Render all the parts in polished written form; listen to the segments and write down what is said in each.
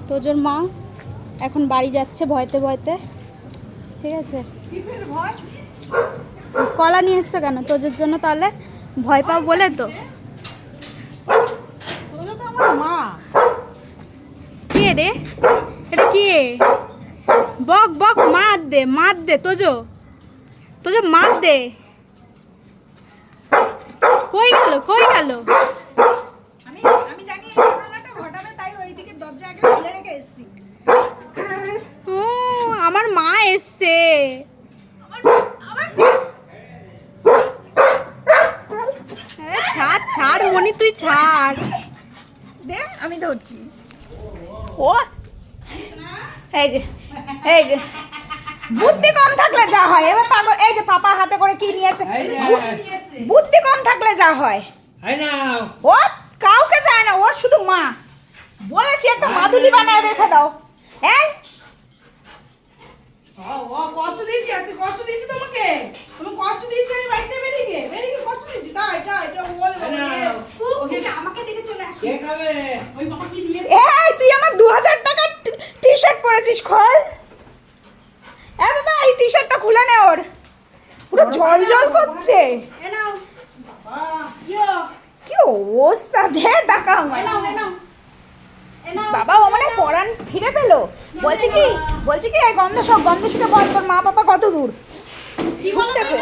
তোজোর মা এখন বাড়ি যাচ্ছে ভয়তে ভয়তে, ঠিক আছে? কলা নিয়ে এসছো কেন তোজোর জন্য? তাহলে ভয় পাও বলে তো। মা কে রে? এটা কে? বক বক, মার দে তোজো, তোজো মার দে। কই গেল কই গেল? আমি জানি এই ঘটনাটা ঘটাবে, তাই ওইদিকে দরজা আগে খুলে রেখে এসেছি। ও আমার মা এসছে। ছাড় ছাড় মনি, তুই ছাড়। দে আমি ধরছি। ও এই যে এই যে বুদ্ধি কম থাকলে যা হয়। এবার পাগল, এই যে পাপা হাতে করে কি নিয়েছে। বুদ্ধি কম থাকলে যা হয়। ও কাউকে চায় না, ওর শুধু মা। বলেছি একটা মাদুলি বানায় রেখে দাও। এই কষ্ট দিয়েছি, আজকে কষ্ট দিয়েছি তোমাকে। আমি কষ্ট দিয়েছি, আমি বাড়িতে বেরিয়ে গিয়ে কষ্ট দিয়েছি। তাই এটা বল ওকে আমাকে দেখে চলে আসি। কে খাবে? ওই বাবা কি দিয়েছে? এই তুই আমার 2000 টাকার টি-শার্ট পরেছিস, খোল। এ বাবা এই টি-শার্টটা খুলে নে, ওর পুরো জল জল করছে। এ নাও বাবা, ইয়ো কি অবস্থা, দে টাকা আমার। এ নাও বাবা ও মানে পরান ফিরে পেলো। বলছে কি এই গন্ধ শুকে বল তোর মা বাবা কত দূর কি বলো ঘুরতেছে।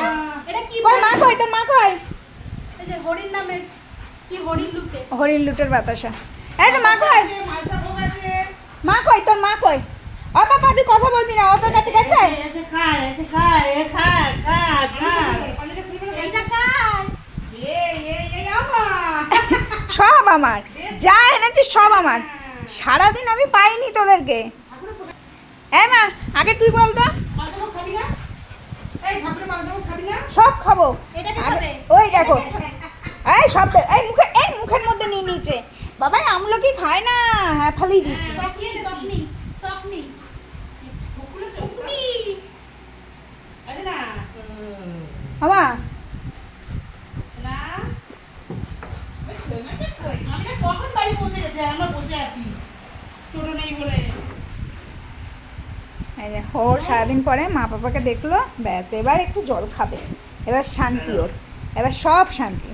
এটা কি কই মা কই, তোর মা কই? এই যে হরিণ নামের কি হরিণ লুটে। হরিণ লুটের বাতাসা। এই তো মা কই? মালসা ভোগ আছে। মা কই, তোর মা কই? ও বাবা তুই কথা বলবি না, ও তোর কাছে গেছে? এতে খায় এইটা কার? এই আমার সব আমার, যা এনেছিস সব আমার। সারাদিন আমি পাইনি তোদেরকে। এই মা আগে তুই বল তো। মালসা ভোগ খাবি না? এই ঠাকুরের মালসা ভোগ খাবি না? সব খাবো। এটা কে আগে- খাবে? ওই দেখো, এই সব এই মুখের মধ্যে নিয়ে নিয়েছে। বাবা আমলকি খায় না, হ্যাঁ ফালিয়ে দিয়েছি। তখনি খুকুলি আছে না? বাবা না ওই খেলনাটা কই? আমি না কখন বাড়ি পৌঁছে গেছে, আমরা বসে আছি টোটো নেই বলে। এই যে ওর সারাদিন পরে মা বাবাকে দেখলো, ব্যাস এবার একটু জল খাবে, এবার শান্তি ওর, এবার সব শান্তি।